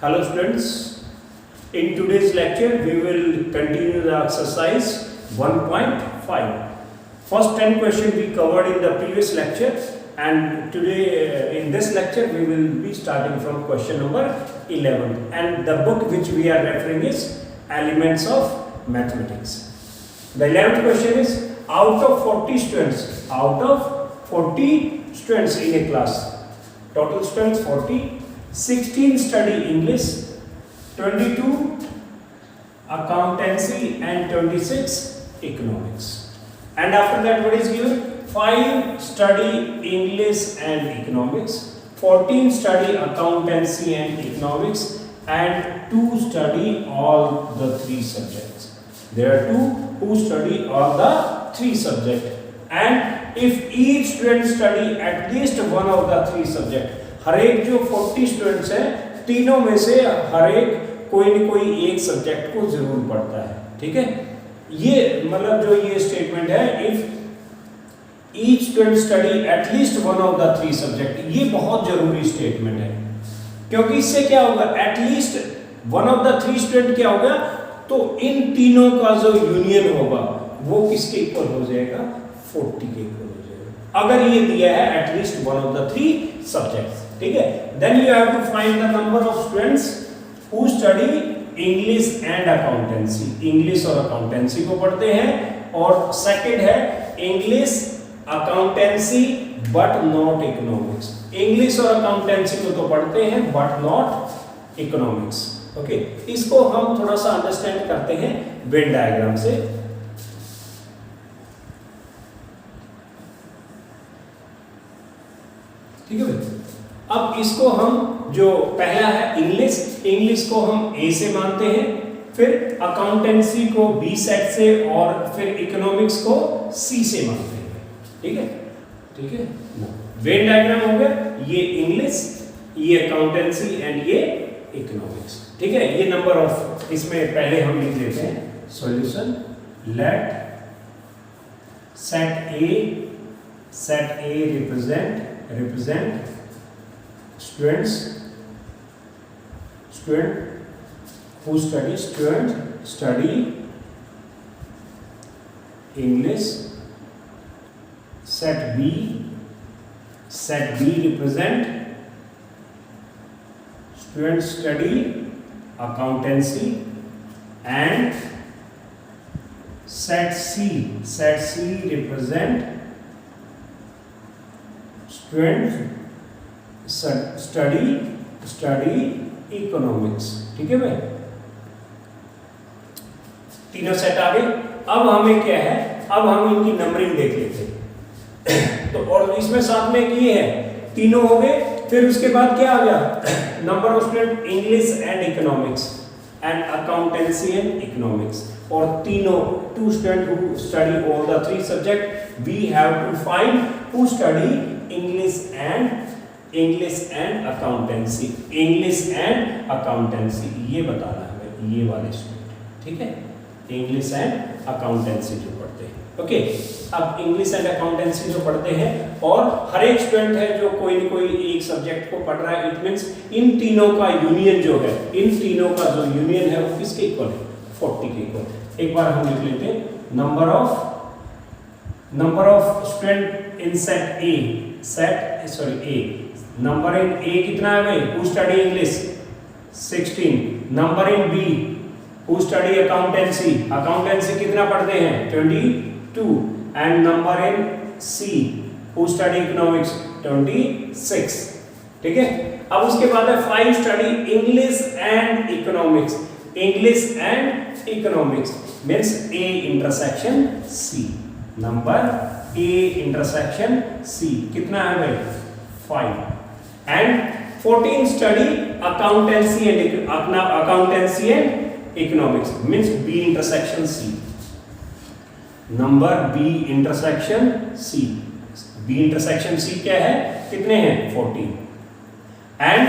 Hello students, in today's lecture we will continue the exercise 1.5. First 10 questions we covered in the previous lecture, and today in this lecture we will be starting from question number 11, and the book which we are referring is Elements of Mathematics. The 11th question is, out of 40 students in a class, total students 40, 16 study English, 22 accountancy and 26 economics. And after that what is given? 5 study English and economics, 14 study accountancy and economics, and 2 study all the 3 subjects. There are 2 who study all the 3 subjects, and if each student study at least one of the 3 subjects, हर एक जो 40 students हैं तीनों में से हर एक कोई न कोई एक सब्जेक्ट को जरूर पढ़ता है, ठीक है। ये मतलब जो ये स्टेटमेंट है, if each student study at least one of the 3 subject, ये बहुत जरूरी स्टेटमेंट है, क्योंकि इससे क्या होगा, at least one of the 3 student क्या होगा, तो इन तीनों का जो यूनियन होगा वो किसके इक्वल हो जाएगा, 40 के इक्वल हो जाएगा, अगर ये दिया है at least one of the 3 subjects, ठीक है। Then you have to find the number of students who study English and accountancy, English और अकाउंटेंसी को पढ़ते हैं, और सेकंड है English accountancy but not economics, English और अकाउंटेंसी को तो पढ़ते हैं बट नॉट इकोनॉमिक्स, ओके। इसको हम थोड़ा सा अंडरस्टैंड करते हैं वेन डायग्राम से। ठीक है भाई, अब इसको हम जो पहला है इंग्लिश को हम ए से मानते हैं, फिर अकाउंटेंसी को बी सेट से, और फिर इकोनॉमिक्स को सी से मानते हैं, ठीक है। ठीक है, वेन डायग्राम हो गया, ये इंग्लिश, ये अकाउंटेंसी एंड ये इकोनॉमिक्स, ठीक है। ये नंबर ऑफ, इसमें पहले हम लिख देते हैं solution, let set A represent student who study English. Set B represent student study accountancy, and set C represent students study economics, ठीक है भाई। तीनों सेट आ गए। अब हमें क्या है, अब हम इनकी नंबरिंग देख लेते हैं। तो और इसमें साथ में ये है, तीनों हो गए, फिर उसके बाद क्या आ गया, number of student English and economics and accountancy and economics, और तीनों 2 student who study all the 3 subject, we have to find who study English and accountancy, ये बताना है ये वाले स्टूडेंट, ठीक है, इंग्लिश एंड अकाउंटेंसी जो पढ़ते हैं, ओके। अब इंग्लिश एंड अकाउंटेंसी जो पढ़ते हैं, और हर एक स्टूडेंट है जो कोई न कोई एक सब्जेक्ट को पढ़ रहा है, इट मींस इन तीनों का यूनियन जो है, इन तीनों का जो यूनियन है वो किसके इक्वल है, 40 के इक्वल। एक बार हम लिख लेते हैं, number of student in set A, number in A कितना है भाई, who study English 16, number in B who study accountancy कितना पढ़ते हैं 22, and number in C who study economics 26, ठीक है। अब उसके बाद है 5 study English and economics means A intersection C, number A intersection C कितना है भाई 5, and 14 study accountancy and economics means B intersection C, number B intersection C क्या है, कितने हैं 14, and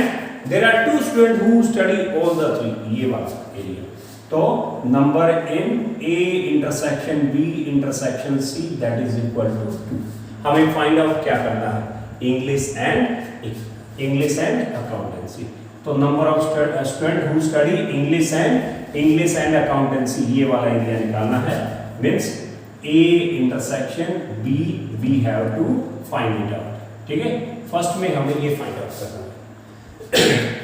there are 2 student who study all the 3, ये वाला area, तो number in A intersection B intersection C that is equal to 2। हमें find out क्या करना है, इंग्लिश एंड अकाउंटेंसी। तो number of student who study English and accountancy, ये वाला एरिया निकालना है। Means A intersection B we have to find it out. ठीक है, फर्स्ट में हमें ये फाइंड आउट करना है।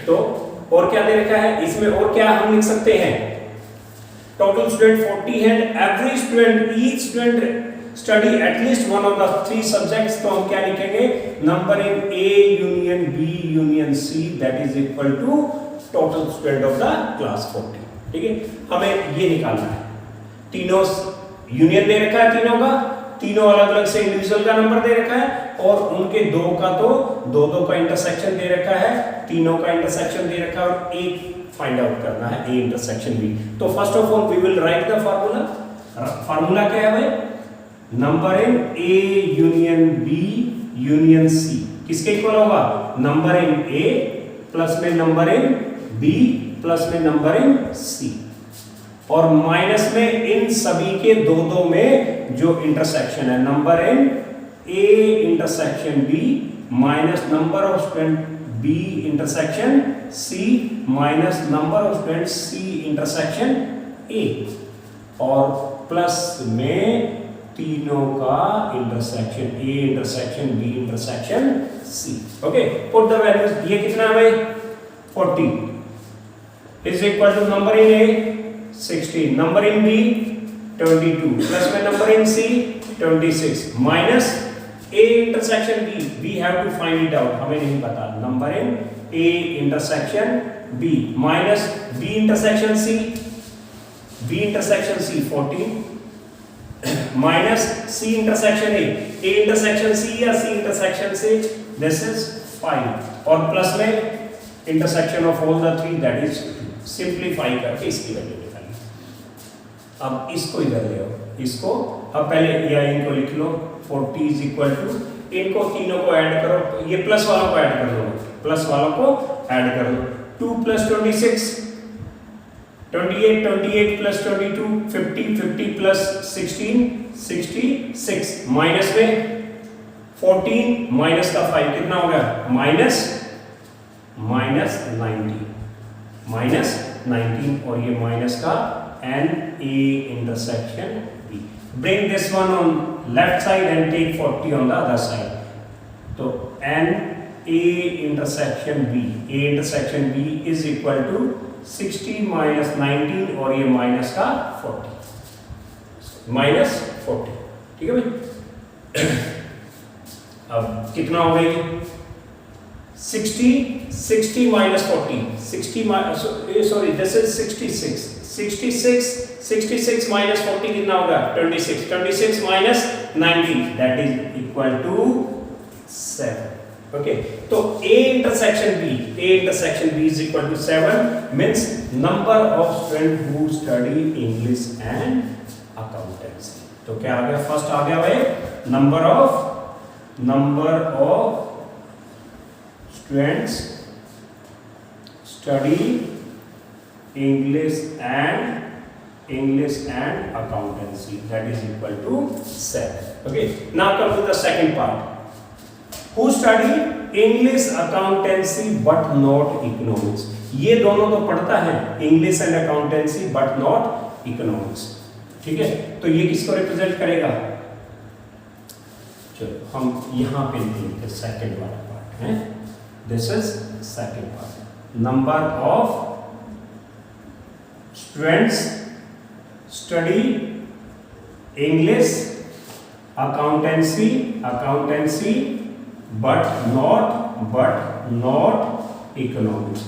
तो और क्या दे रखा है इसमें, और क्या हम लिख सकते हैं, टोटल स्टूडेंट 40 है, every student each student study at least one of the 3 subjects. तो हम क्या लिखेंगे, number in A union B union C that is equal to total student of the class 40। ठीक है, हमें ये निकालना है। तीनों यूनियन दे रखा है, तीनों अलग अलग से इंडिविजुअल का नंबर दे रखा है, और उनके दो का तो दो का इंटरसेक्शन दे रखा है, तीनों का इंटरसेक्शन दे रखा है, और एक फाइंड आउट करना है ए इंटरसेक्शन बी। तो first of all we will write the formula क्या है भाई, number in A union B union C किसके इक्वल होगा, नंबर इन ए प्लस में नंबर इन बी प्लस में नंबर इन सी, और माइनस में इन सभी के दो में जो इंटरसेक्शन है, number in A intersection B minus number of student B intersection C minus number of student C intersection A, और प्लस में तीनों का intersection A intersection B intersection C. Okay, put the values. ये कितना है भाई, 40 is equal to number in A 16, number in B 22 plus में number in C 26 minus A intersection B, we have to find it out, हमें नहीं पता, number in A intersection B minus B intersection C 14 minus C intersection A intersection C या C intersection से, this is 5, और plus में intersection of all the 3 that is 2। Simplify करके इसकी value निकालिए। अब इसको इधर ले आओ, इसको अब पहले या इनको लिख लो, 40 इज इक्वल टू, इनको तीनों को ऐड करो, ये प्लस वालों को ऐड कर लो, प्लस वालों को ऐड कर लो, 2 प्लस 26 28 प्लस 22 50 प्लस 16 66 माइनस में 14 माइनस का 5 कितना हो गया, माइनस 19, और ये माइनस का N A intersection B. Bring this one on left side and take 40 on the other side. तो N A intersection B is equal to 60 minus 19, और ये माइनस का 40 ठीक है भाई। अब कितना हो गई, 60 minus 40 sorry this is 66 minus 40 कितना होगा, 26 minus 19 that is equal to 7। Okay, तो A intersection B is equal to 7 means number of students who study English and accountancy। तो क्या आ गया, फर्स्ट आ गया भाई, number of students study English and accountancy that is equal to 7। Okay, now come to the second part, who study English accountancy but not economics। ये दोनों तो पढ़ता है English and accountancy but not economics. ठीक है, तो ये किसको रिप्रेजेंट करेगा, चलो हम यहां पे लिखेंगे सेकंड वाला पार्ट है, this is second part, number of students study English accountancy but not economics।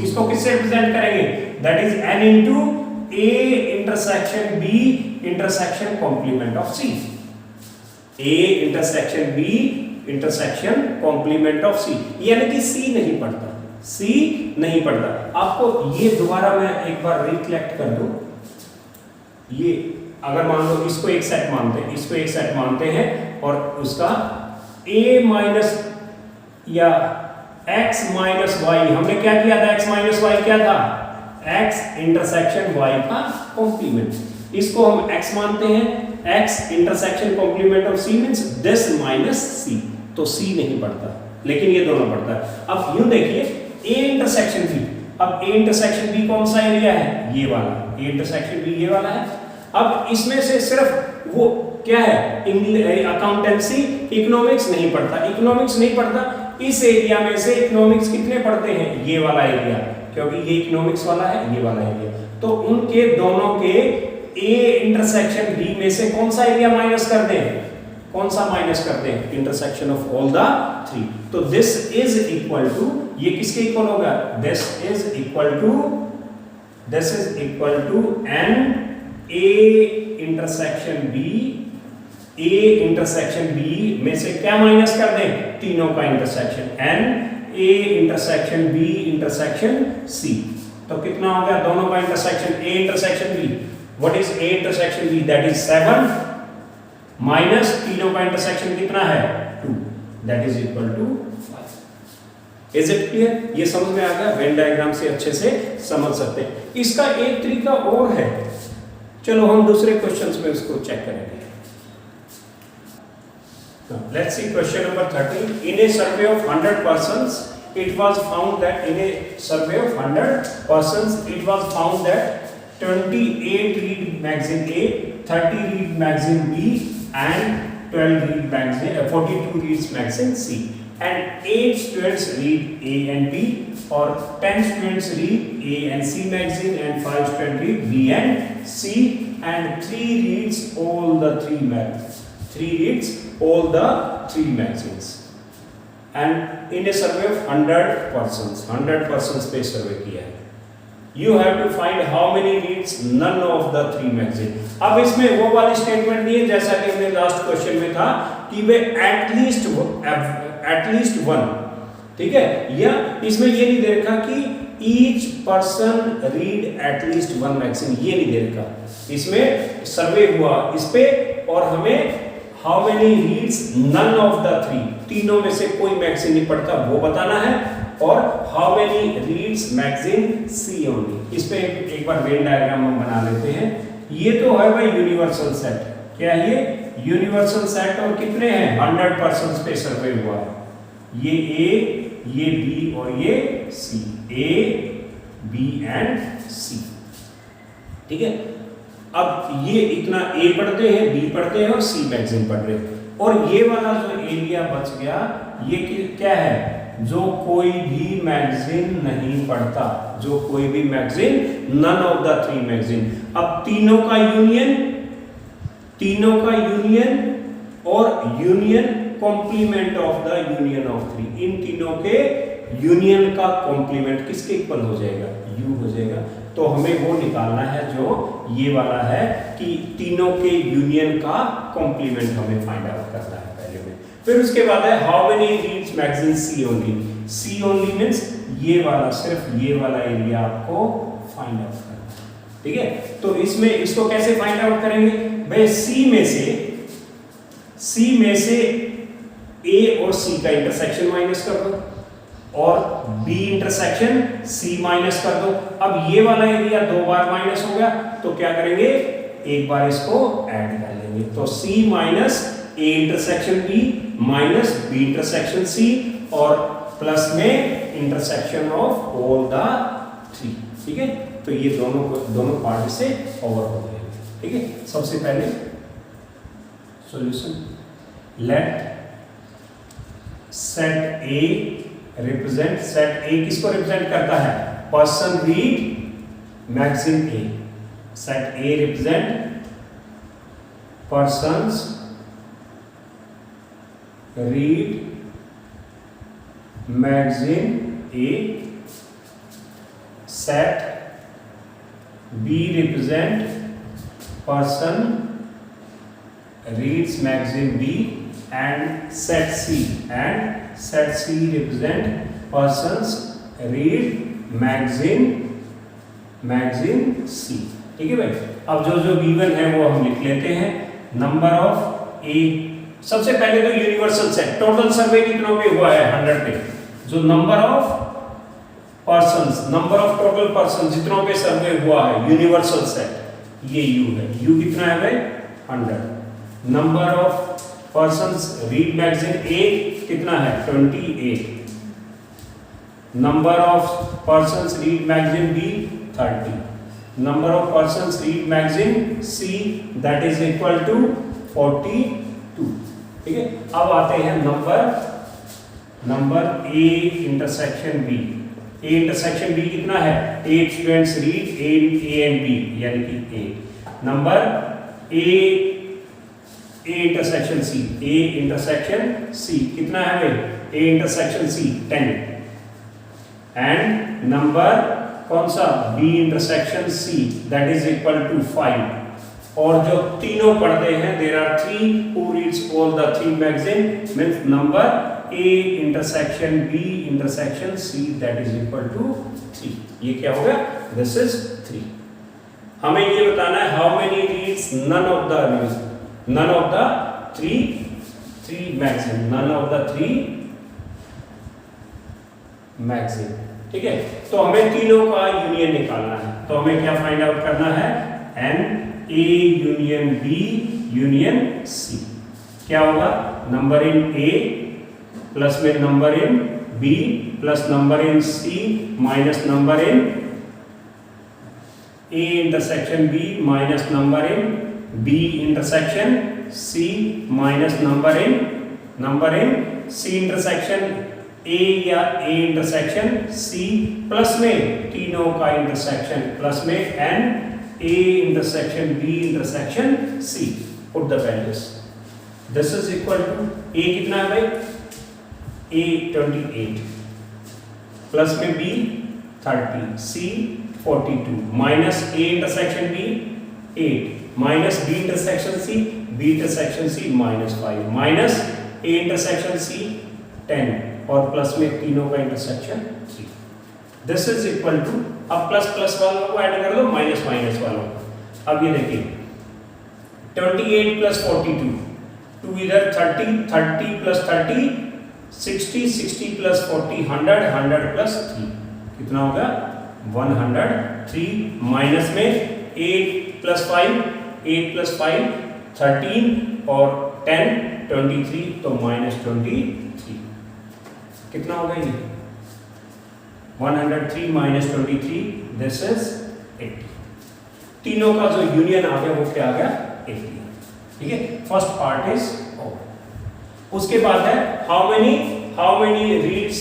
इसको किससे रिप्रेजेंट करेंगे, that is n into a intersection b intersection complement of c, a intersection b intersection complement of c, यानी कि c नहीं पढ़ता। आपको ये दोबारा मैं एक बार रिकलेक्ट कर दूं, ये अगर मान लो इसको एक सेट मानते हैं और उसका a माइनस या x माइनस वाई, हमने क्या किया था, x माइनस वाई क्या था, x इंटरसेक्शन y का कॉम्प्लीमेंट, इसको हम x मानते हैं, x intersection complement of c means this minus c, तो c नहीं पढ़ता लेकिन ये दोनों पढ़ता है। अब यूं देखिए ए इंटरसेक्शन बी। अब ए इंटरसेक्शन बी कौन सा एरिया है? ये वाला। ए इंटरसेक्शन बी ये वाला है। अब इसमें से सिर्फ वो क्या है, अकाउंटेंसी इकोनॉमिक्स नहीं पढ़ता, इकोनॉमिक्स नहीं पढ़ता। इस एरिया में से इकोनॉमिक्स कितने पढ़ते हैं? ये वाला एरिया, क्योंकि ये इकोनॉमिक्स वाला है, ये वाला एरिया। तो उनके दोनों के ए इंटरसेक्शन बी में से कौन सा एरिया माइनस कर दें? कौन सा माइनस कर दें? Intersection of all the three. तो दिस इज इक्वल टू, ये किसके इक्वल होगा? This is equal to N A intersection B. A intersection B में से क्या माइनस कर दें? तीनों का intersection, N A intersection B intersection C. तो कितना हो गया? दोनों का intersection A intersection B. What is A intersection B? That is 7 minus तीनों का इंटरसेक्शन कितना है? 2, that is equal to 5। Is it clear? ये समझ में आ गया? वेन डायग्राम से अच्छे से समझ सकते हैं। इसका एक तरीका और है, चलो हम दूसरे क्वेश्चंस में उसको चेक करेंगे। Let's see question number 13. In a survey of 100 persons, it was found that 28 read magazine A, 30 read magazine B, and 42 reads magazine C. And 8 students read A and B, or 10 students read A and C magazine, and 5 students read B and C, and 3 reads all the 3 magazines. 3 reads all the 3 magazines. And in a survey of 100 persons पे survey किया है. You have to find how many reads none of the 3 magazine. अब इसमें वो वाली statement दी है जैसा कि हमने लास्ट क्वेश्चन में था कि वे एटलीस्ट वन, ठीक है, या इसमें ये नहीं दे रखा कि each person read at least 1 magazine, ये नहीं दे रखा। इसमें सर्वे हुआ इस पे और हमें how many reads none of the 3, तीनों में से कोई मैगजीन नहीं पढ़ता वो बताना है, और how many reads magazine C only। इस पे एक बार वेन डायग्राम हम बना लेते हैं। ये तो है भाई यूनिवर्सल सेट, क्या है ये? यूनिवर्सल सेट, और कितने हैं? 100 पर्सन्स पे सर्वे हुआ है। ये A, ये B और ये C, A, B and C, ठीक है। अब ये इतना A पढ़ते हैं, B पढ़ते हैं और C मैगजीन पढ़ रहे हैं, और ये वाला जो एरिया बच गया ये क्या है? जो कोई भी मैगजीन नहीं पढ़ता, जो कोई भी magazine, none of the 3 magazine. अब तीनों का यूनियन और union complement of the union of 3, इन तीनों के यूनियन का कॉम्प्लीमेंट किसके इक्वल हो जाएगा? U हो जाएगा। तो हमें वो निकालना है जो ये वाला है कि तीनों के यूनियन का कॉम्प्लीमेंट हमें फाइंड आउट करना है पहले में। फिर उसके बाद है how many reads magazine C only. C only means ये वाला, सिर्फ ये वाला एरिया आपको फाइंड आउट करना है, ठीक है। तो इसमें इसको कैसे फाइंड आउट करेंगे भाई? C में से A और C का इंटरसेक्शन माइनस कर दो और B इंटरसेक्शन C माइनस कर दो। अब ये वाला एरिया 2 बार माइनस हो गया तो क्या करेंगे? एक बार इसको ऐड कर लेंगे। तो C minus A intersection B minus B intersection C और प्लस में इंटरसेक्शन ऑफ ऑल द 3, ठीक है। तो ये दोनों पार्ट से ओवर हो गए, ठीक है। सबसे पहले solution, let set A represent, set A किसको रिप्रेजेंट करता है? Person read magazine A। Set A represent persons read magazine A। Set B represent person reads magazine B, and set C represent persons read magazine C, ठीक है भाई। अब जो given है वो हम लिख लेते हैं। नंबर ऑफ A, सबसे पहले तो यूनिवर्सल सेट, टोटल सर्वे कितनों पे हुआ है? 100 पे। जो number of persons, number of total person जितनों पे सर्वे हुआ है, यूनिवर्सल सेट ये U है। U कितना है भाई? 100। Number of persons read magazine A कितना है? 28। Number of persons read magazine B 30. Number of persons read magazine C, that is equal to 42. ठीक है, अब आते हैं number A intersection B. A intersection B कितना है? 8 students read A and B, यानी कि 8. Number A intersection C, A intersection C कितना है भाई? A intersection C 10. And number कौन सा? B intersection C, that is equal to 5. और जो तीनों पढ़ते हैं, there are 3 who reads all the 3 magazine, means number A intersection B intersection C, that is equal to 3. ये क्या होगा? This is 3. हमें ये बताना है how many reads none of the 3 magazine, none of the 3 magazine. ठीक है, तो हमें तीनों का यूनियन निकालना है. तो हमें क्या फाइंड आउट करना है? N A union B union C. क्या होगा? नंबर इन ए प्लस में number in B plus number in C minus number in A intersection B minus number in B intersection C minus number in C intersection A या A intersection C plus में तीनों का intersection plus में N A intersection B intersection C. Put the values. This is equal to A कितना है भाई? ए 28 plus में B 30 C 42 minus A intersection B 8 minus B intersection C minus 5 minus A intersection C 10 और plus में तीनों का intersection 3. This is equal to, अब plus वालों को ऐड कर दो माइनस वालों को. अब ये देखिए 28 प्लस 42, 2 इधर 30 प्लस 30 60 प्लस 40 100 प्लस 3 कितना होगा? 103 माइनस में 8 प्लस 5 13 और 10 23 तो माइनस 23 कितना होगा ये? 103 माइनस 23, दिस इज 80. तीनों का जो यूनियन आ गया वो क्या आ गया? 80. ठीक है, फर्स्ट पार्ट इज ओवर. उसके बाद है हाउ मेनी रीड्स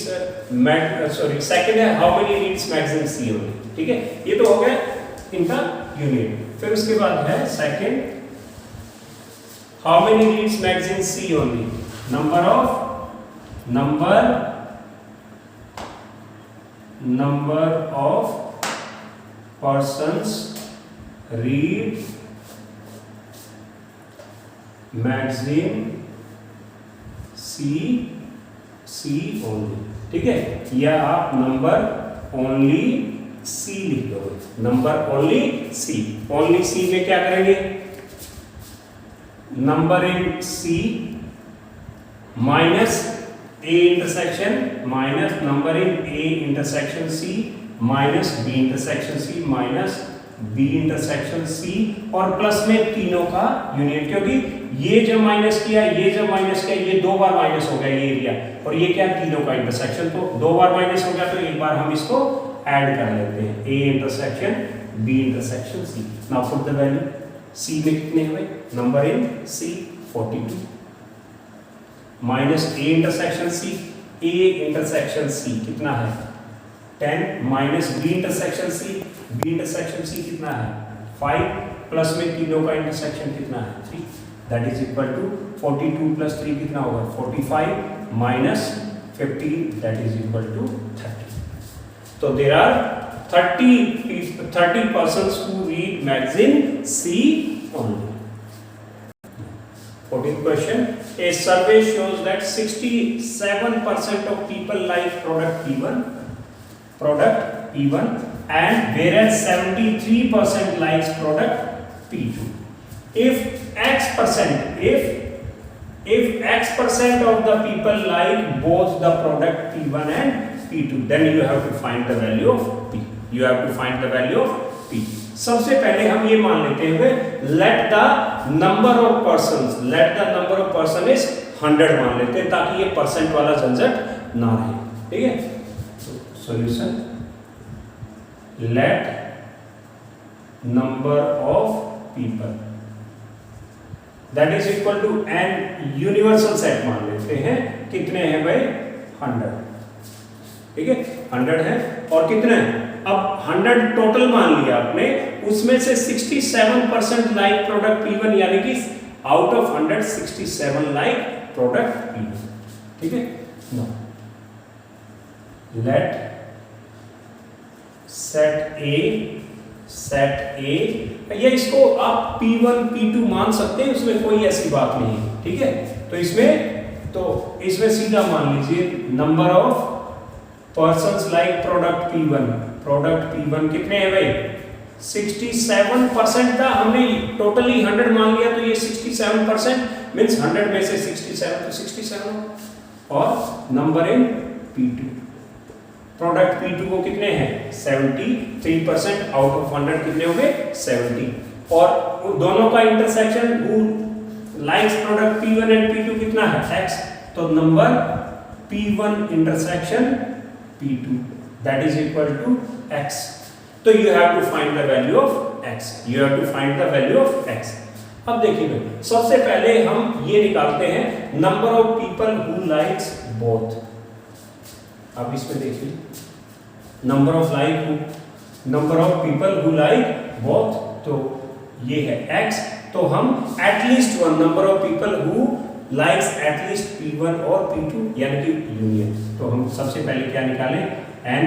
सेकंड है how many reads magazine C only. ठीक है, ये तो हो गया इनका यूनियन. फिर उसके बाद है second how many reads magazine C only. number of persons read magazine C only. ठीक है, या आप नंबर ओनली C लिख दो. नंबर ओनली C में क्या करेंगे? Number in C minus A intersection minus number in A intersection C minus B intersection C minus B intersection C और प्लस में तीनों का यूनियन. क्योंकि ये जब माइनस किया ये 2 बार माइनस हो गया ये एरिया, और ये क्या? तीनों का इंटरसेक्शन. तो 2 बार माइनस हो गया तो एक बार हम इसको ऐड कर लेते हैं. A intersection B intersection C. Now put the value. C में कितने हुए? Number in C 42 minus A intersection C कितना है? 10 माइनस B इंटरसेक्शन C कितना है? 5 प्लस में तीनों का इंटरसेक्शन कितना है? 3, that is equal to 42 plus 3 कितना होगा? 45 minus 15 that is equal to 30. तो देयर आर 30 persons who read magazine C only. 14th question. A survey shows that 67% of people like product P1 and whereas 73% likes product P2. If X percent of the people like both the product P1 and P2, then you have to find the value of P. सबसे पहले हम ये मान लेते हैं let the number of person is 100 मान लेते हैं ताकि ये परसेंट वाला झंझट ना रहे. ठीक है, solution, let number of people that is equal to n universal set मान लेते हैं। कितने हैं भाई? 100, ठीक है, 100 है। और कितने हैं? अब 100 टोटल मान लिया आपने, उसमें से 67% लाइक प्रोडक्ट P1, यानी कि out of 100 67 like product P1, ठीक है। नो, लेट सेट ए, या इसको आप P1 P2 मान सकते हैं, उसमें कोई ऐसी बात नहीं है, ठीक है। तो इसमें सीधा मान लीजिए number of persons like product P1 कितने हैं भाई? 67% था, हमने टोटली 100 मान लिया, तो ये 67% मींस 100 में से 67 तो 67। और number in P2, product P2 को कितने हैं? 73%, आउट ऑफ 100 कितने हो गए? 70। और दोनों का intersection who likes product P1 and P2 कितना है? X। तो number P1 intersection P2 that is equal to X। तो you have to find the value of X, you have to find the value of X। अब देखिए, सबसे पहले हम ये निकालते हैं number of people who likes both. अब इसमें देखिए, number of people who like both, तो ये है X। तो हम at least one number of people who likes at least P1 और P2, यानी कि यूनियन। तो हम सबसे पहले क्या निकालें? N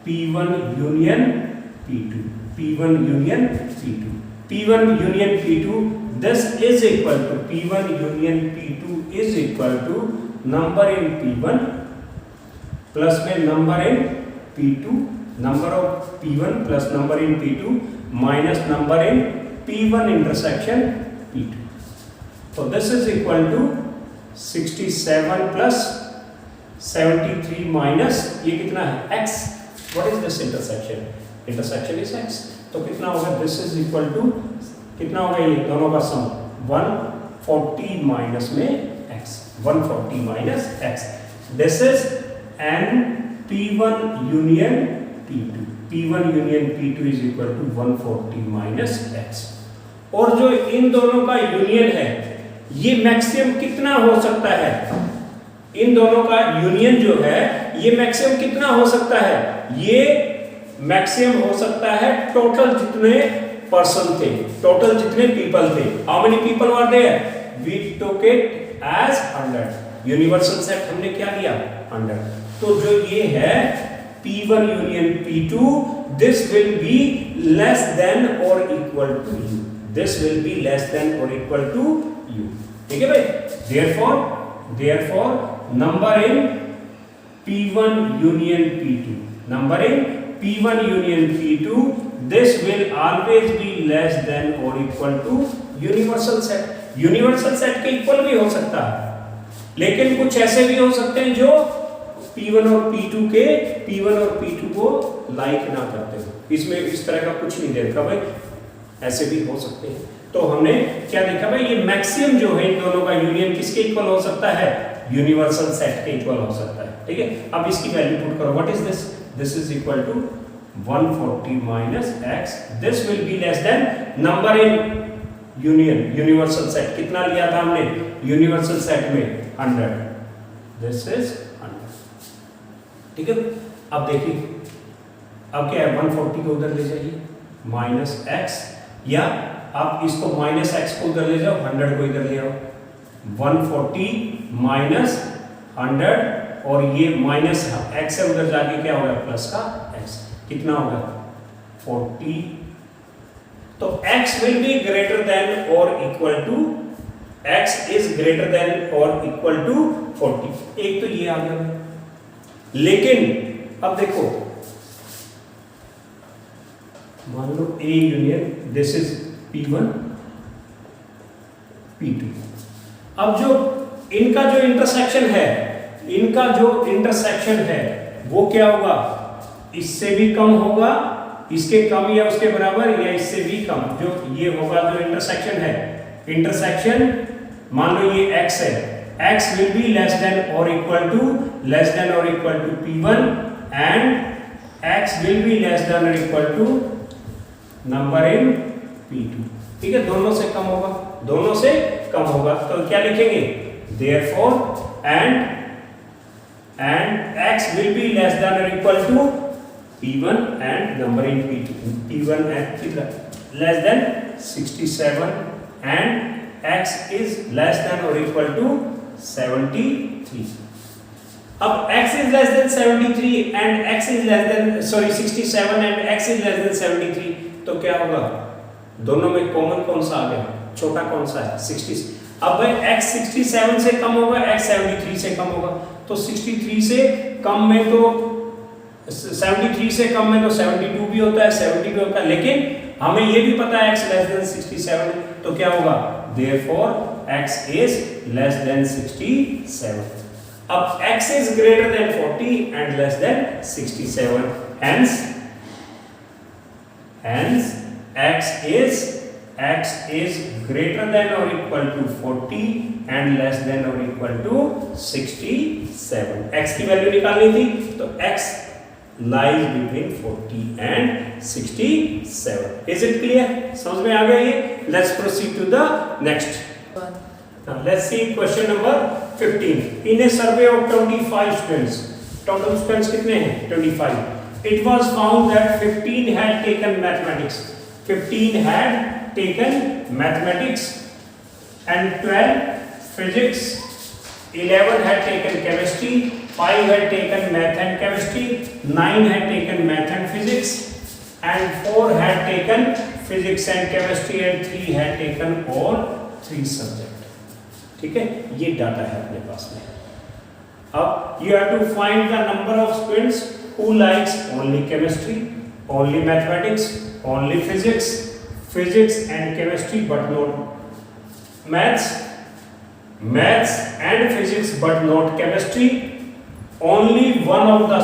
P1 union P2, P1 union P2, P1 union P2, this is equal to P1 union P2 is equal to number in P1 plus में number in P2, number of P1 plus number in P2 minus number in P1 intersection P2। तो this is equal to 67 plus 73 minus ये कितना है? X। What is this intersection? Intersection is X। तो कितना होगा? This is equal to कितना होगा? ये दोनों का सम 140 माइनस में X, 140 minus X। This is N P1 union P2, P1 union P2 is equal to 140 minus X। और जो इन दोनों का यूनियन है, ये मैक्सिमम कितना हो सकता है? इन दोनों का यूनियन जो है, ये मैक्सिमम कितना हो सकता है? ये मैक्सिमम हो सकता है टोटल जितने पर्सन थे, टोटल जितने पीपल थे। How many people were there? We took it as 100। Universal set हमने क्या लिया? 100। तो जो ये है P1 union P2, this will be less than और equal to U, this will be less than और इक्वल टू U, ठीक है भाई। therefore number in P1 union P2, number in P1 union P2, this will always be less than or equal to universal set। universal set के equal भी हो सकता है, लेकिन कुछ ऐसे भी हो सकते हैं जो P1 और P2 को लाइक ना करते हो। इसमें इस तरह का कुछ नहीं देखा भाई, ऐसे भी हो सकते हैं। तो हमने क्या देखा भाई? ये मैक्सिमम जो है इन दोनों का यूनियन किसके इक्वल हो सकता है? यूनिवर्सल सेट के इक्वल हो सकता है, ठीक है। अब इसकी वैल्यू पुट करो। What is this? This is equal to 140 minus X। This will be less than number in universal set. कितना लिया था हमने यूनिवर्सल सेट में? 100। दिस इज 100, ठीक है। अब देखिए, अब क्या है? 140 को उधर ले जाइए, माइनस X, या आप इसको माइनस X को उधर ले जाओ, 100 को इधर ले आओ। 140 माइनस 100 और ये माइनस X है, उधर जाके क्या होगा? प्लस का X। कितना होगा? 40। तो X will be greater than और equal to, X is greater than और इक्वल टू 40। एक तो ये आ गया। लेकिन अब देखो, मान लो A union, this is P1 P2। अब जो इनका जो इंटरसेक्शन है, वो क्या होगा? इससे भी कम होगा, इसके कम या उसके बराबर, या इससे भी कम। जो ये होगा जो इंटरसेक्शन है, इंटरसेक्शन मान लो ये X है, X will be less than or equal to P1 and x will be less than or equal to number in P2। ठीक है, दोनों से कम होगा, दोनों से कम होगा, तो क्या लिखेंगे, therefore and x will be less than or equal to P1 and number in P2, P1 and कितना less than 67 and x is less than or equal to 73। अब x is less than 73 and x is less than 67 and x is less than 73, तो क्या होगा, दोनों में common कौन सा आ गया, छोटा कौन सा है, 60। अब भाई x 67 से कम होगा, x 73 से कम होगा, तो 63 से कम में तो 73 से कम में तो 72 भी होता है, 70 भी होता है, लेकिन हमें ये भी पता है x लेस देन 67, तो क्या होगा, therefore x is less than 67। अब x is greater than 40 and less than 67, hence x is greater than or equal to 40 and less than or equal to 67। x की वैल्यू निकालनी थी, तो x lies between 40 and 67। Is it clear? समझ में आ गया ये? Let's proceed to the next. Now let's see question number 15. In a survey of 25 students, total students कितने हैं? 25. It was found that 15 had taken mathematics. 15 had taken mathematics and 12 physics. 11 had taken chemistry. 5 had taken math and chemistry. 9 had taken math and physics. And 4 had taken physics and chemistry. And 3 had taken all 3 subjects. ठीक है, ये data है अपने पास में। अब you have to find the number of students who likes only chemistry, only mathematics, only physics and chemistry but not maths and physics but not chemistry, only one of the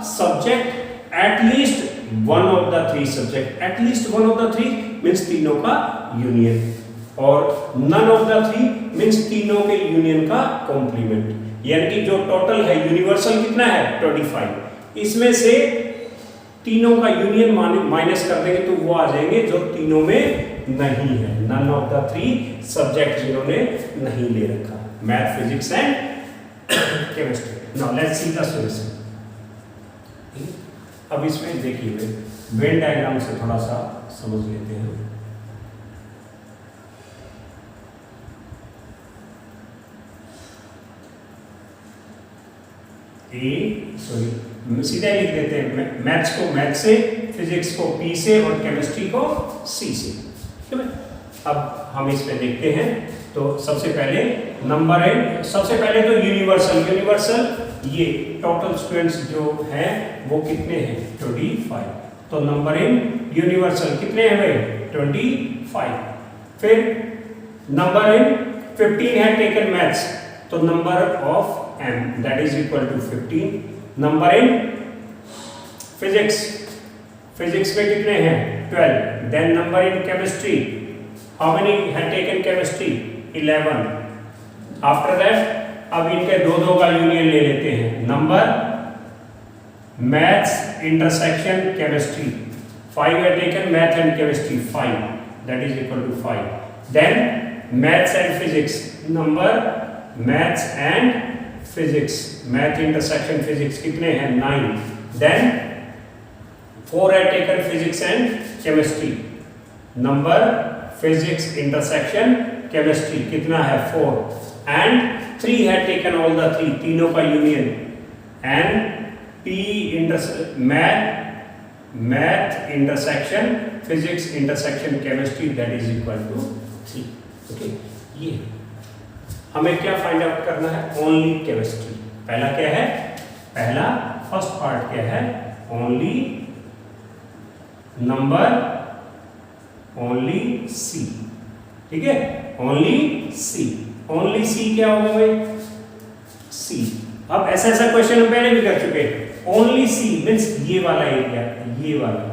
subject, at least one of the 3 subject, at least one of the 3 means तीनों का union, और none of the 3 means तीनों के union का complement, यानी कि जो total है यूनिवर्सल कितना है 25, इसमें से तीनों का यूनियन माइनस कर देंगे तो वो आ जाएंगे जो तीनों में नहीं है, none of the 3 सब्जेक्ट जिन्होंने नहीं ले रखा, math physics and chemistry. Now let's see the solution. अब इसमें देखिए वेन डायग्राम से थोड़ा सा समझ लेते हैं। सीधा लिख देते हैं, मैथ्स को मैथ से, फिजिक्स को पी से और केमिस्ट्री को सी से। ठीक है, अब हम इसमें देखते हैं। तो सबसे पहले नंबर है, सबसे पहले तो यूनिवर्सल ये टोटल स्टूडेंट्स जो हैं वो कितने हैं 25, तो नंबर इन यूनिवर्सल कितने हैं भाई 25। फिर नंबर इन 15 है टेकन मैथ्स, तो number of m that is equal to 15। Number in physics में कितने हैं 12। Then number in chemistry, how many have taken chemistry 11। After that अब इनके दो का यूनियन ले लेते हैं, number maths intersection chemistry 5 have taken math and chemistry 5 that is equal to 5। Then maths and physics, number maths and physics, math intersection physics कितने हैं 9। Then 4 है taken physics and chemistry, number physics intersection chemistry कितना है 4। And 3 है taken all the 3 तीनों का union, and P math intersection physics intersection chemistry that is equal to 3। Okay, ये हमें क्या फाइंड आउट करना है, ओनली केमिस्ट्री। पहला क्या है, पहला फर्स्ट पार्ट क्या है, ओनली नंबर, ओनली सी। ठीक है, ओनली सी क्या होगा भाई सी। अब ऐसा क्वेश्चन हम पहले भी कर चुके हैं। ओनली सी मीन्स ये वाला एरिया, ये वाला।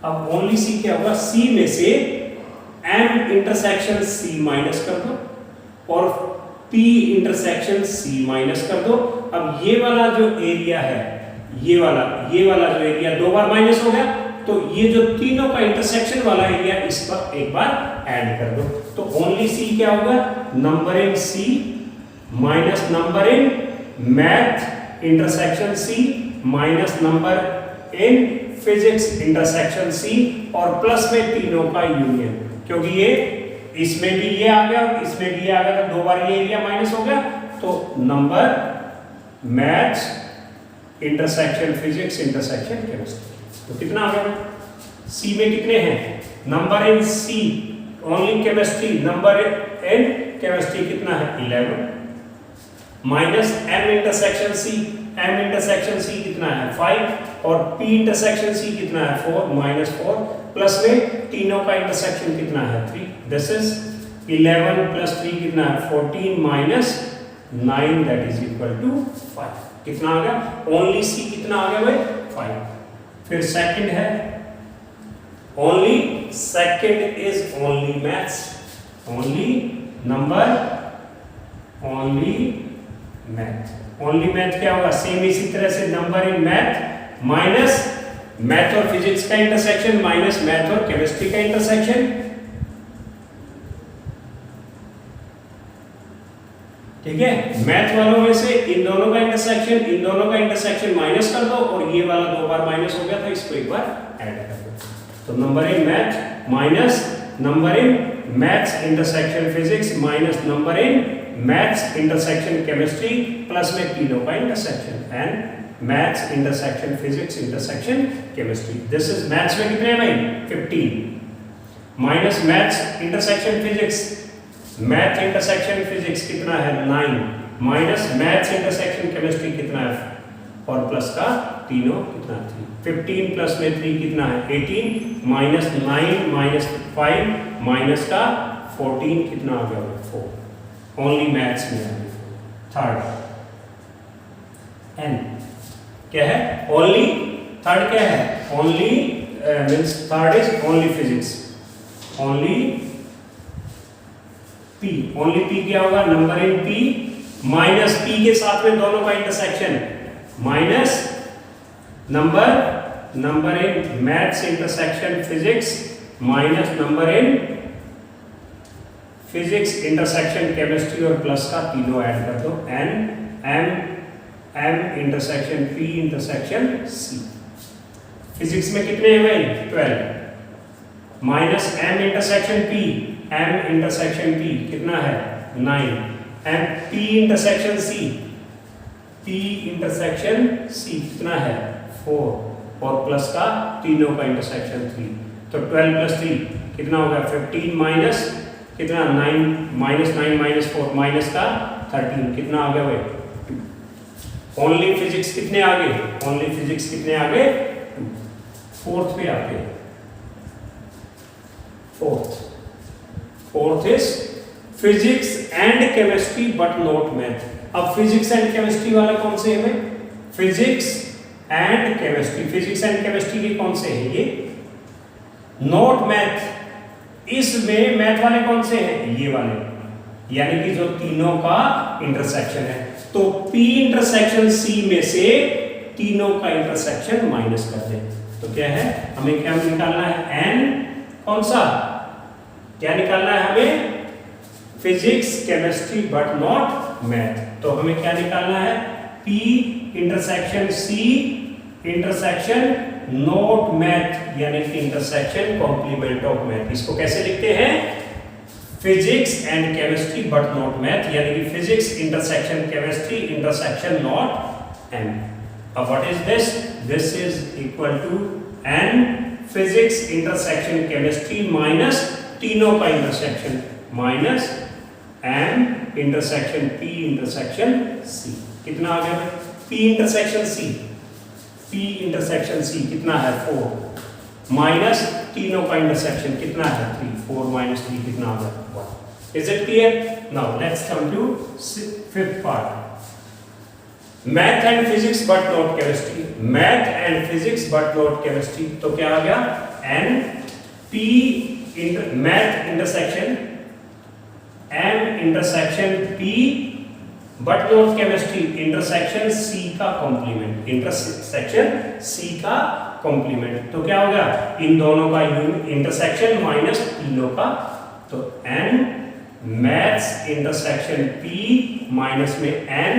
अब ओनली सी क्या होगा, सी में से एम इंटरसेक्शन सी माइनस कर दो और P इंटरसेक्शन C माइनस कर दो। अब ये वाला जो एरिया है, ये वाला जो एरिया दो बार माइनस हो गया, तो ये जो तीनों का इंटरसेक्शन वाला एरिया इस पर एक बार ऐड कर दो, तो ओनली C क्या होगा, number in C minus number in math intersection C minus number in physics intersection C और प्लस में तीनों का यूनियन, क्योंकि ये इसमें भी ये आ गया और इसमें भी ये आ गया, तो दो बार ये एरिया माइनस हो गया, तो number maths intersection physics intersection chemistry. तो कितना आ गया, सी में कितने हैं, number in C only chemistry, number in chemistry कितना है 11 minus M intersection C, M intersection C कितना है 5 और पी इंटरसेक्शन सी कितना है 4 माइनस 4 प्लस में तीनों का इंटरसेक्शन कितना है 3, दिस इज 11 प्लस 3 कितना है 14 minus 9 that is equal to 5। कितना आ गया, ओनली सी कितना आ गया भाई 5। फिर सेकंड है only, second is only maths, only number only math, only math क्या होगा, सेम इसी तरह से number in math minus math और फिजिक्स का इंटरसेक्शन माइनस मैथ और केमिस्ट्री का इंटरसेक्शन, ठीक है। मैथ वालों में से इन दोनों का इंटरसेक्शन माइनस कर दो और ये वाला दो बार माइनस हो गया था, इसको एक बार ऐड कर दो, तो number in math minus number in maths intersection physics minus number in maths intersection chemistry plus में तीनों का intersection and maths intersection physics intersection chemistry. This is maths में कितने हैं भाई 15 minus maths intersection physics, math intersection physics कितना है 9 minus maths intersection chemistry कितना है और प्लस का तीनों कितना 3, 15 प्लस में 3 कितना है 18 माइनस 9 माइनस 5 माइनस का 14 कितना आ गया 4, ओनली मैथ्स में। थर्ड एन क्या है, ओनली, थर्ड क्या है only means third is only physics, only P, only P क्या होगा, number in P minus P के साथ में दोनों का intersection minus number in maths intersection physics minus number in physics intersection chemistry और प्लस का तीनों ऐड कर दो N M intersection P intersection C। Physics में कितने हैं भाई 12 minus M intersection P, M intersection P कितना है 9 and P intersection C, P intersection C कितना है 4 और प्लस का तीनों का इंटरसेक्शन 3, तो 12 प्लस 3 कितना होगा 15 माइनस कितना 9 माइनस 9 माइनस 4 माइनस का 13 कितना आ गया भाई 2। ओनली फिजिक्स कितने आगे, ओनली फिजिक्स कितने आगे 2। फोर्थ पे आते हैं, fourth is physics and chemistry but not math. अब फिजिक्स एंड केमिस्ट्री वाला कौन से है, physics and chemistry, physics and chemistry के कौन से हैं ये, नॉट मैथ। इसमें मैथ वाले कौन से हैं, ये वाले, यानी कि जो तीनों का इंटरसेक्शन है। तो P इंटरसेक्शन C में से तीनों का इंटरसेक्शन माइनस कर दें, तो क्या है हमें क्या निकालना है, n कौन सा, क्या निकालना है हमें, physics chemistry but not math. तो हमें क्या निकालना है, P intersection C intersection not math, यानी कि इंटरसेक्शन कॉम्प्लीमेंट ऑफ मैथ। इसको कैसे लिखते हैं, physics and chemistry but not math, यानी कि physics intersection chemistry intersection not M. अब what is this, this is equal to N physics intersection chemistry minus तीनों का intersection minus M intersection P intersection C। कितना आ गया, P intersection C, P intersection C कितना है 4 minus तीनों का इंटरसेक्शन कितना है 3, 4 माइनस 3 कितना आ गया 1। Is it clear? Now let's come to fifth part, math and physics but not chemistry, math and physics but not chemistry. तो क्या आ गया, N P math intersection M intersection P but not chemistry intersection C का complement, intersection C का complement. तो क्या हो गया, इन दोनों का इंटरसेक्शन माइनस तीनों का, तो N maths intersection P minus में N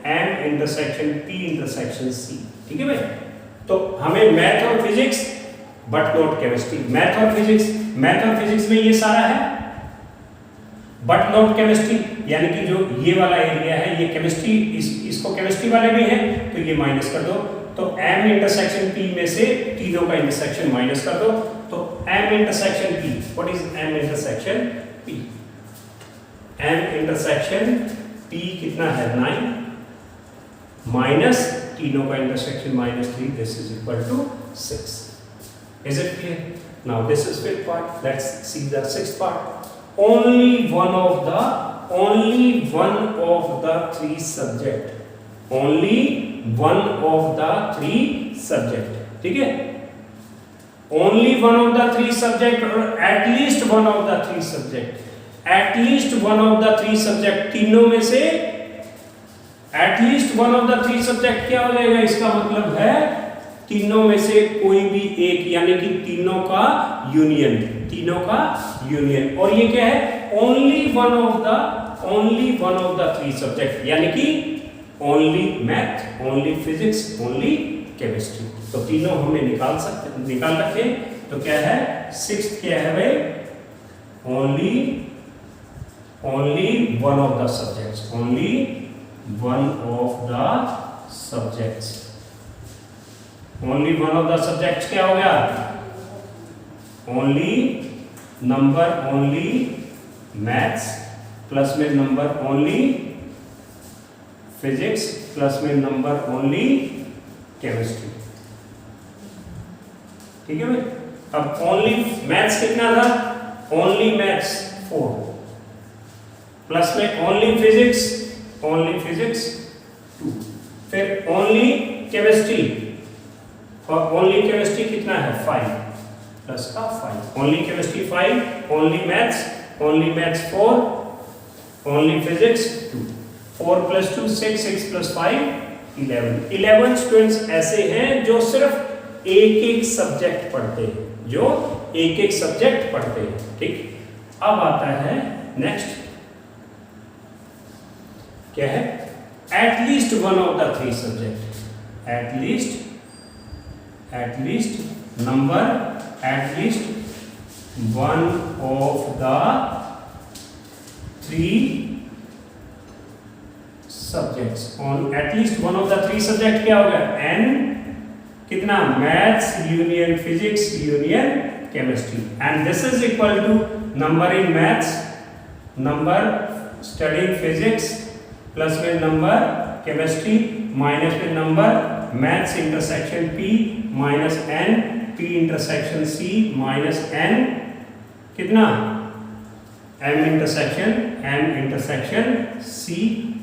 M intersection P intersection C। ठीक है भाई, तो हमें मैथ और physics but not chemistry, math और फिजिक्स में ये सारा है, बट नॉट केमिस्ट्री यानी कि जो ये वाला एरिया है ये केमिस्ट्री, इसको केमिस्ट्री वाले भी है तो ये माइनस कर दो। तो M इंटरसेक्शन P में से तीनों का इंटरसेक्शन माइनस कर दो, तो M intersection P, what is M intersection P? M intersection P कितना है 9 माइनस तीनों का intersection minus 3, this is equal to 6। Is it clear? Now this is fifth part. Let's see the sixth part. Only one of the three subject. Only one of the three subject. ठीक है? Only one of the three subject or at least one of the three subject. At least one of the three subject, तीनों में से at least one of the three subject क्या हो जाएगा? इसका मतलब है तीनों में से कोई भी एक, यानी कि तीनों का यूनियन। और ये क्या है, only one of the three subject, यानी कि only math, only physics, only chemistry. तो तीनों हमने निकाल रखे। तो क्या है, सिक्स्थ क्या है भाई, only one of the subjects, only one of the subjects. Only one of the subjects क्या हो गया, only number only maths plus में नंबर ओनली फिजिक्स प्लस में नंबर ओनली केमिस्ट्री। ठीक है भाई, अब ओनली मैथ्स कितना था, ओनली मैथ्स 4 प्लस में ओनली फिजिक्स 2, फिर ओनली केमिस्ट्री, और ओनली केमिस्ट्री कितना है 5 प्लस का 5, only chemistry 5, only maths 4, only physics 2, 4 plus 2 6, 6 plus 5 11 students ऐसे हैं जो सिर्फ एक सब्जेक्ट पढ़ते हैं, ठीक। अब आता है नेक्स्ट, क्या है, at least one of the three subject, at least one of the three subjects, on at least one of the three subject क्या होगा, एन कितना, maths union physics union chemistry, and this is equal to number in maths, number studying physics plus में number chemistry minus में number maths intersection P minus N P intersection C minus N कितना, M intersection C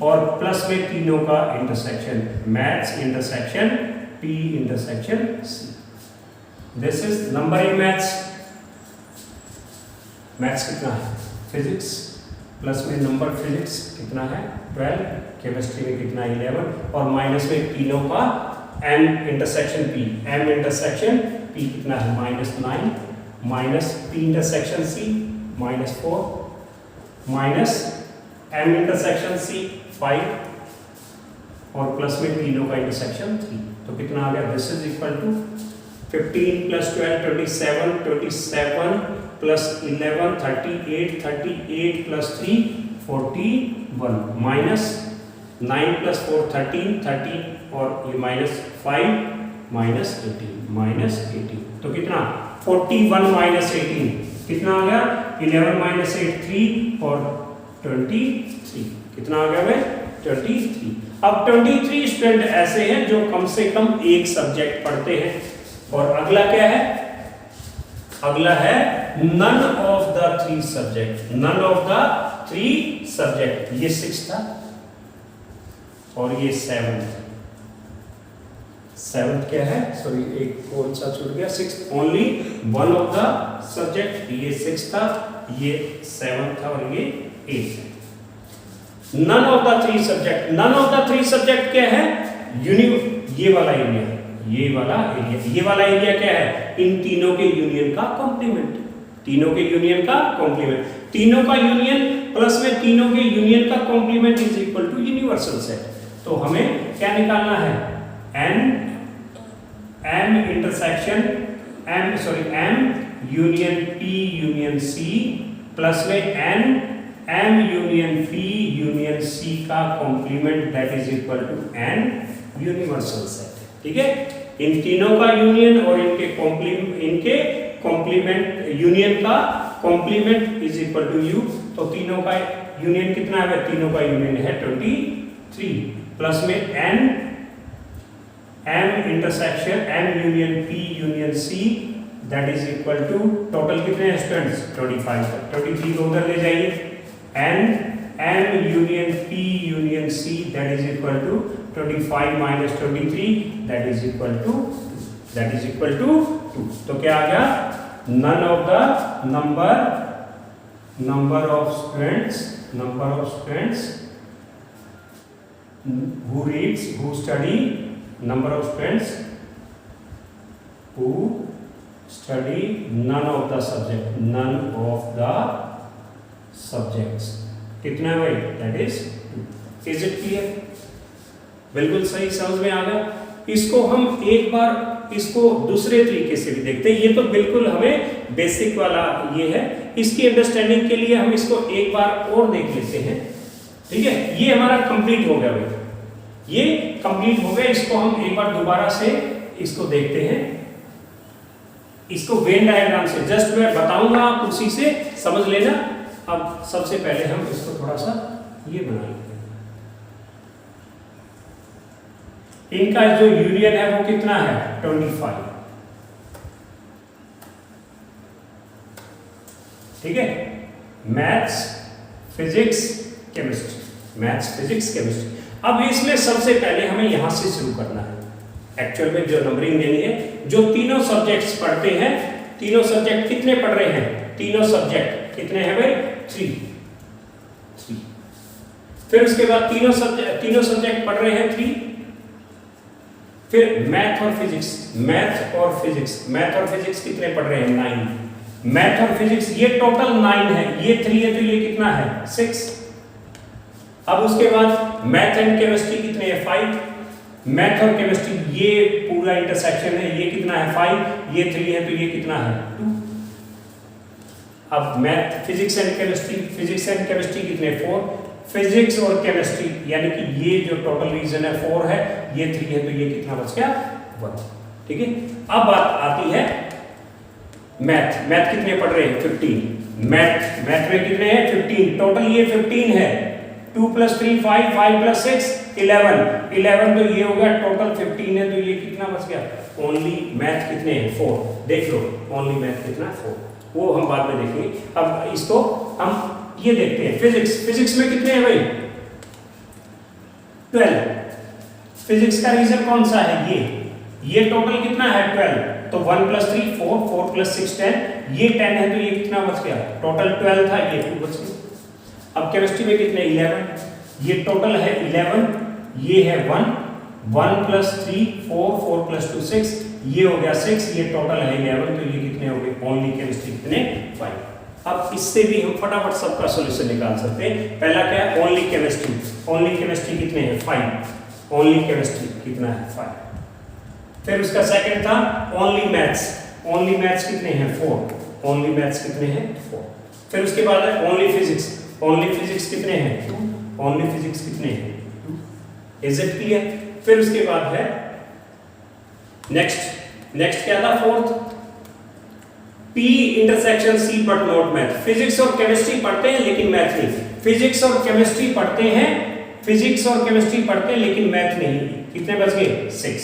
और plus में तीनों का intersection, maths intersection P intersection C। This is number in maths कितना है, physics plus में number physics कितना है 12, केमिस्ट्री में कितना 11 और माइनस में तीनों का M इंटरसेक्शन P कितना है -9 minus P intersection C -4 minus M intersection C 5 और प्लस में तीनों का इंटरसेक्शन 3, तो कितना आ गया, this is equal to 15 plus 12 27 plus 11 38 plus 3 41 minus 9 plus 4 13 और ये -5 -18 तो कितना 41 -18 कितना आ गया, 11 -8 3 और 23 कितना आ गया भाई 23। अब 23 स्टूडेंट ऐसे हैं जो कम से कम एक सब्जेक्ट पढ़ते हैं, और अगला क्या है, अगला है none of the three subject, none of the three subject, ये 6 था और ये 7th क्या है, सॉरी एक कौन सा छूट गया, 6th only one of the subject, ये 6 था, ये 7 था और ये 8। None of the three subject, none of the three subject क्या है? ये वाला एरिया, ये वाला एरिया क्या है? इन तीनों के यूनियन का कॉम्प्लीमेंट, तीनों के यूनियन का कॉम्प्लीमेंट, तीनों का यूनियन प्लस में तीनों के यूनियन का complement is equal to universal set. तो हमें क्या निकालना है? m intersection m union p union c plus में m union p union c का complement that is equal to n universal set. ठीक है, इन तीनों का यूनियन और इनके कॉम्प्लीमेंट यूनियन का complement is equal to u। तो तीनों का यूनियन कितना है? तीनों का यूनियन है 23 प्लस में m intersection m union p union c that is equal to total कितने हैं स्टूडेंट्स? 25 तक, 23 को उधर ले जाइए, m union p union c that is equal to 25 minus 23 that is equal to 2। तो क्या आ गया? None of the number of students who study none of the subjects कितना है भाई? That is it clear? बिल्कुल सही, समझ में आ गया। इसको हम एक बार इसको दूसरे तरीके से भी देखते हैं। ये तो बिल्कुल हमें बेसिक वाला ये है, इसकी अंडरस्टैंडिंग के लिए हम इसको एक बार और देख लेते हैं। ठीक है, ये हमारा कंप्लीट हो गया भाई, ये कंप्लीट हो गया। इसको हम एक बार दोबारा से इसको देखते हैं, इसको वेन डायग्राम से जस्ट मैं बताऊंगा, आप उसी से समझ लेना। अब सबसे पहले हम इसको थोड़ा सा ये बना लेते हैं। इनका जो यूनियन है वो कितना है? 25। ठीक है, मैथ्स फिजिक्स केमिस्ट्री। अब इसमें सबसे पहले हमें यहां से शुरू करना है। एक्चुअल में जो नंबरिंग देनी है, जो तीनों सब्जेक्ट्स पढ़ते हैं, तीनों सब्जेक्ट कितने पढ़ रहे हैं? तीनों सब्जेक्ट कितने हैं भाई? 3। फिर उसके बाद तीनों सब्जेक्ट पढ़ रहे हैं 3। फिर मैथ और फिजिक्स कितने पढ़ रहे हैं? 9। मैथ और फिजिक्स ये टोटल 9 है, ये 3 है तो ये कितना है? 6। अब उसके बाद मैथ एंड केमिस्ट्री कितने हैं? 5। मैथ और केमिस्ट्री ये पूरा इंटरसेक्शन है, ये कितना है? 5। ये 3 है तो ये कितना है? 2। अब मैथ फिजिक्स एंड केमिस्ट्री कितने? 4। फिजिक्स और केमिस्ट्री यानी कि ये जो टोटल रीजन है 4 है, ये 3 है तो ये कितना बच गया? 1। ठीक है, अब बात आती है मैथ कितने पढ़ रहे हैं? 15। मैथ में कितने हैं? 15। टोटल ये 15 है, 2 + 3 5, 5 + 6 11 तो ये हो गया टोटल 15 है तो ये कितना बच गया? ओनली मैथ कितने हैं? 4। देख लो ओनली मैथ कितना? 4। वो हम बाद में देखेंगे। अब इसको हम ये देखते हैं फिजिक्स में कितने हैं भाई? 12। फिजिक्स का रीजन कौन सा है? ये टोटल कितना है? 12। तो 1 + 3 4, 4 + 6 10, ये 10 है तो ये कितना बच गया? टोटल 12 था, ये 2 बच गया। अब केमिस्ट्री में कितने? 11। ये टोटल है 11, ये है 1 + 3 4, 4 + 2 6, ये हो गया 6, ये टोटल है 11 तो ये कितने हो गए? ओनली केमिस्ट्री कितने? 5। अब इससे भी हम फटाफट सबका सॉल्यूशन निकाल सकते हैं। पहला क्या है? ओनली केमिस्ट्री कितने हैं? 5। ओनली केमिस्ट्री कितना है? 5। फिर उसका सेकंड था ओनली मैथ्स कितने हैं? 4। ओनली मैथ्स कितने हैं? 4। फिर उसके बाद है ओनली फिजिक्स कितने हैं? 2। ओनली फिजिक्स कितने हैं? 2। Is it clear? फिर उसके बाद है नेक्स्ट क्या था? Fourth P intersection C but not math. Physics और केमिस्ट्री पढ़ते हैं लेकिन मैथ नहीं। फिजिक्स और केमिस्ट्री पढ़ते हैं लेकिन मैथ नहीं। कितने बच गए? 6।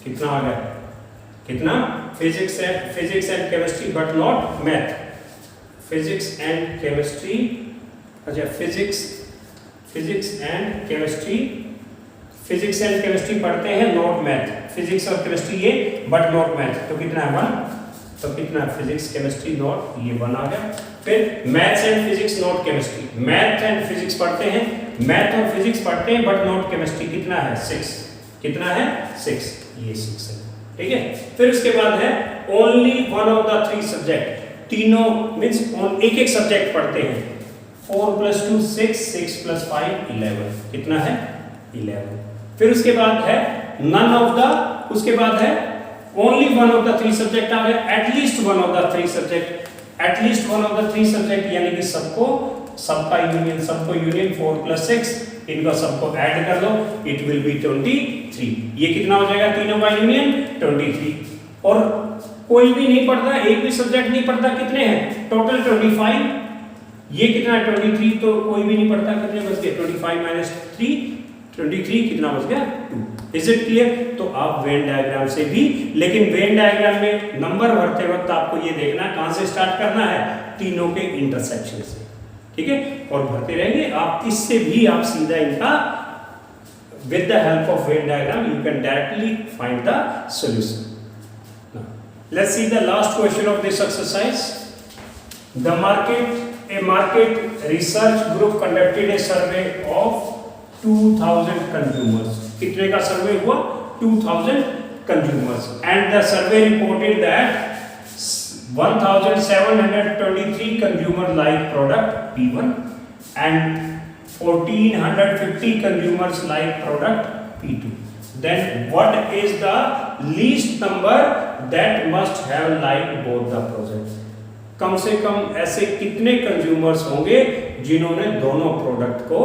कितना आ गया? कितना? Physics and chemistry but not math. Physics and chemistry, अच्छा फिजिक्स एंड केमिस्ट्री पढ़ते हैं नॉट मैथ। फिजिक्स और केमिस्ट्री ये बट नॉट मैथ, तो कितना है? 1। तो कितना फिजिक्स केमिस्ट्री नॉट, ये 1 आ गया। फिर maths and physics not chemistry, math and physics पढ़ते हैं, मैथ और फिजिक्स पढ़ते हैं बट नॉट केमिस्ट्री, कितना है 6, कितना है 6, ये 6 है, ठीक है। फिर उसके बाद है only one of the 3 subject, तीनों मींस एक एक सब्जेक्ट पढ़ते हैं, 4 + 2 6, 6 + 5 11, कितना है 11। फिर उसके बाद है नन ऑफ द, उसके बाद है only one of the 3 subject आ गया, at least one of the 3 subject, at least one of the 3 subject यानी कि सबको, सबका यूनियन, सबको यूनियन 4 + 6, इनको सबको ऐड कर दो, इट विल बी 23। ये कितना हो जाएगा, तीनों का यूनियन 23। और कोई भी नहीं पढ़ता, एक भी सब्जेक्ट नहीं पढ़ता, कितने हैं टोटल 25, ये कितना है 23, तो कोई भी नहीं पढ़ता, कितने बच गए 25 - 3, 23 कितना बच गया 2। Is it clear? तो आप वेन डायग्राम से भी, लेकिन वेन डायग्राम में नंबर भरते वक्त आपको ये देखना है कहां से स्टार्ट करना है, तीनों के इंटरसेक्शन से, ठीक है। और भरते रहेंगे आप, इससे भी आप सीधा इनका with the help of Venn diagram you can directly find the solution. Now, let's see the last question of this exercise. A market research group conducted a survey of 2000 consumers. कितने का सर्वे हुआ, 2000 consumers, and the survey reported that 1723 consumers like product P1 and 1450 consumers like product P2. Then what is the least number that must have liked both the project? कम से कम ऐसे कितने consumers होंगे जिन्होंने दोनों product को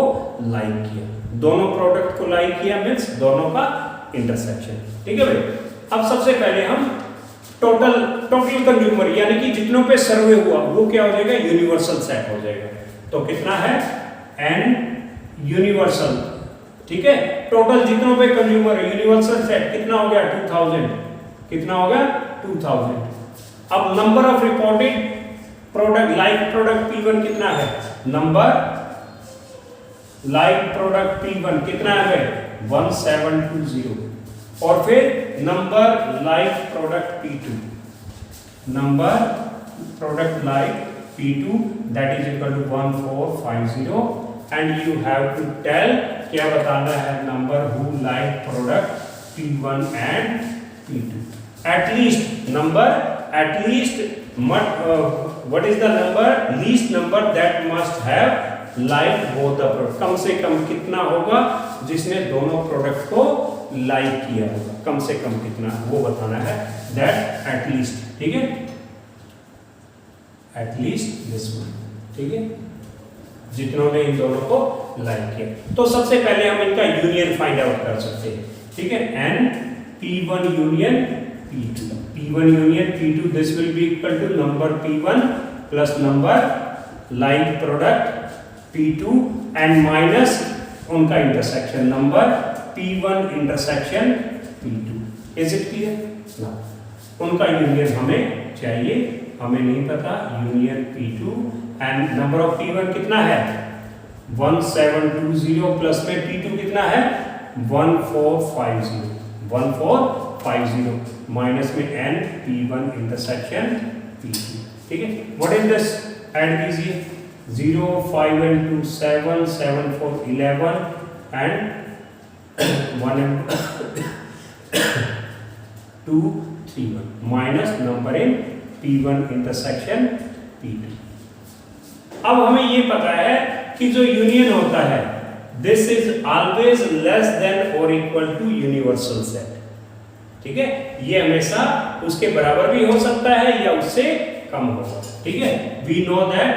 लाइक किया, दोनों product को लाइक किया मीन्स दोनों का इंटरसेक्शन, ठीक है भाई। अब सबसे पहले हम टोटल कंज्यूमर यानी कि जितनों पे सर्वे हुआ वो क्या हो जाएगा, यूनिवर्सल सेट हो जाएगा। तो कितना है एन यूनिवर्सल, ठीक है। टोटल जितनों पे कंज्यूमर है, यूनिवर्सल सेट कितना हो गया 2000, कितना हो गया 2000। अब number of reported product like product P1 कितना है, नंबर लाइक प्रोडक्ट P1 कितना है 1720, और फिर number like product P2, number product like P2 that is equal to 1450, and you have to tell क्या बताना है, number who like product P1 and P2, at least number, at least what is the number, least number that must have like both the product, कम से कम कितना होगा जिसने दोनों product को like किया होगा, कम से कम कितना वो बताना है, that at least, ठीक है, at least this one, ठीक है, जितनों ने इन दोनों को लाइक किया। तो सबसे पहले हम इनका यूनियन फाइंड आउट कर सकते हैं, ठीक है, N P1 union P2, P1 union P2, this will be equal to number P1 plus number like product P2 and minus उनका intersection number P1 intersection P2। Is it clear? Now उनका union हमें चाहिए, हमें नहीं पता, union P2 and number of P1 कितना है 1720 plus में P2 कितना है 1450, 1450 माइनस में n P1 इंटरसेक्शन P2, ठीक है। व्हाट इज दिस, ऐड कीजिए 0 5 and 2 7 7 4 11 and 1 and 2 3 1 minus number in P1 intersection P2। अब हमें ये पता है कि जो यूनियन होता है this is always less than और इक्वल टू यूनिवर्सल सेट, ठीक है, ये हमेशा उसके बराबर भी हो सकता है या उससे कम होगा, ठीक है। We know that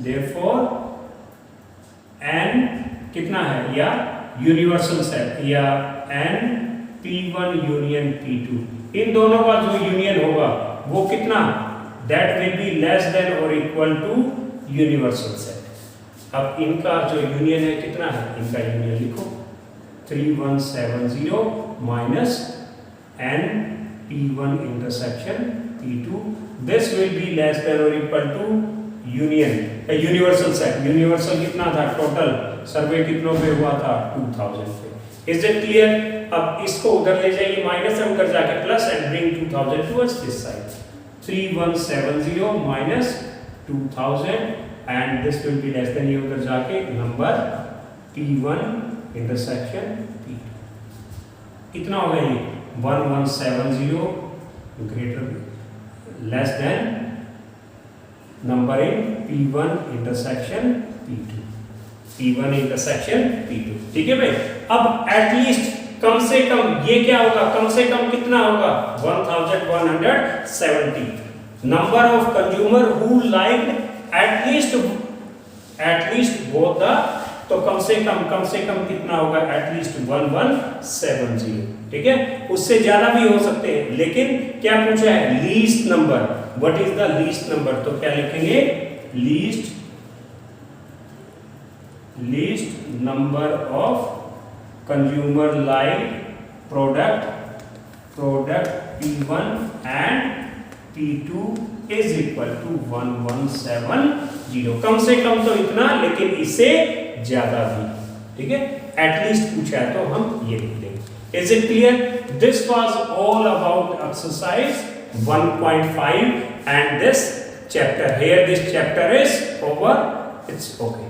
therefore n कितना है या यूनिवर्सल सेट या n P1 यूनियन P2, इन दोनों का जो यूनियन होगा वो कितना, that will be less than और इक्वल टू यूनिवर्सल सेट। अब इनका जो यूनियन है कितना है, इनका यूनियन लिखो 3170 minus n P1 intersection P2, this will be less than और equal to union universal set. Universal कितना था, टोटल सर्वे कितनों पे हुआ था 2000 पे। Is it clear? अब इसको उधर ले जाइए माइनस, उधर जाके plus and bring 2000 towards this side. 3170 minus 2000 and this will be less than, ये उधर जाके नंबर P1 intersection P2 कितना होगा ये 1170 greater less than number in P1 intersection P2 P1 intersection P2 ठीक है भाई। अब एटलीस्ट कम से कम ये क्या होगा, कम से कम कितना होगा 1170 number of consumer who liked at least both the, तो कम से कम कितना होगा एटलीस्ट 1170 ठीक है। उससे ज्यादा भी हो सकते हैं लेकिन क्या पूछा है least number, what is the least number, तो क्या लिखेंगे least number of consumer like product P1 and P2 is equal to 1170। कम से कम तो इतना लेकिन इससे ज्यादा भी ठीक है, एटलीस्ट पूछा है तो हम ये लिख देंगे। Is it clear? This was all about exercise 1.5 and this chapter. Here this chapter is over. It's okay.